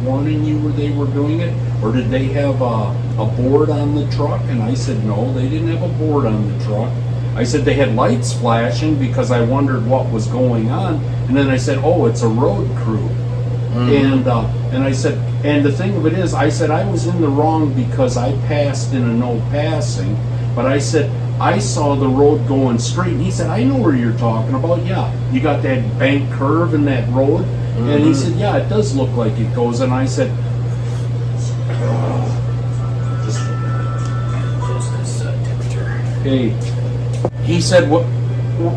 warning you where they were doing it? Or did they have a board on the truck? And I said, no, they didn't have a board on the truck. I said they had lights flashing because I wondered what was going on. And then I said, oh, it's a road crew. And I said, and the thing of it is, I said I was in the wrong because I passed in a no passing, but I said I saw the road going straight. And he said, I know where you're talking about. Yeah, you got that bank curve in that road. And he said, yeah, it does look like it goes. And I said, Just this temperature. hey, he said, what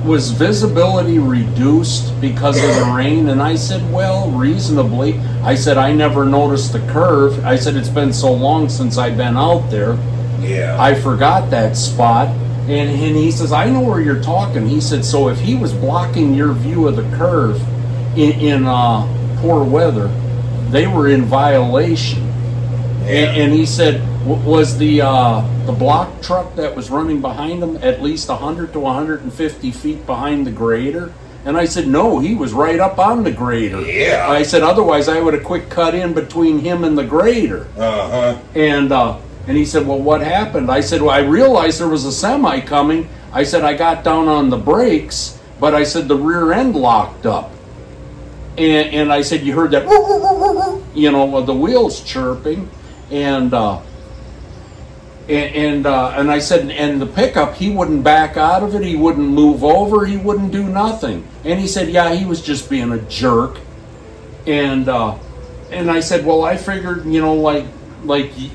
was visibility reduced because of the rain? And I said, well, reasonably. I said, I never noticed the curve. I said, it's been so long since I've been out there. Yeah. I forgot that spot. And he says, I know where you're talking. He said, so if he was blocking your view of the curve in poor weather, they were in violation. Yeah. And he said, was the block truck that was running behind him at least 100 to 150 feet behind the grader? And I said, no, he was right up on the grader. Yeah. I said, otherwise I would have quick cut in between him and the grader. And he said, well, what happened? I said, well, I realized there was a semi coming. I said, I got down on the brakes, but I said the rear end locked up. And I said, you heard that, you know, the wheels chirping. And I said, and the pickup, he wouldn't back out of it, he wouldn't move over, he wouldn't do nothing. And he said, yeah, he was just being a jerk. And I said, well, I figured, you know, like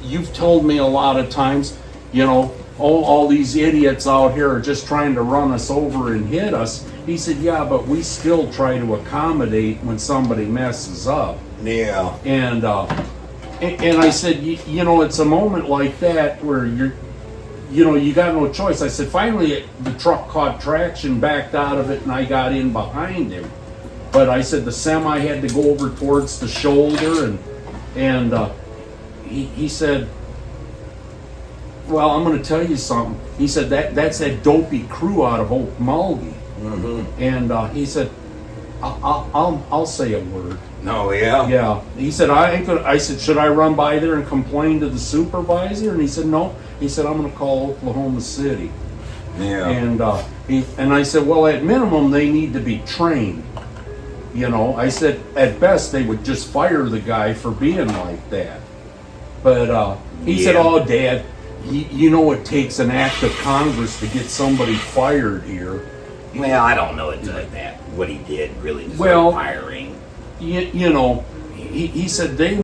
you've told me a lot of times, you know, all these idiots out here are just trying to run us over and hit us. He said, yeah, but we still try to accommodate when somebody messes up. Yeah. And I said, you know, it's a moment like that where you got no choice. I said, finally, the truck caught traction, backed out of it, and I got in behind him. But I said the semi had to go over towards the shoulder, and he said, well, I'm going to tell you something. He said, that's that dopey crew out of Oak Mulgee. And he said, I'll say a word. No, yeah. Yeah. He said, I said, should I run by there and complain to the supervisor? And he said, no. He said, I'm going to call Oklahoma City. Yeah. And I said, well, at minimum, they need to be trained. You know, I said, at best, they would just fire the guy for being like that. But he said, oh, Dad, you know it takes an act of Congress to get somebody fired here. Well, I don't know that what he did really deserved Well, firing. You know, he said they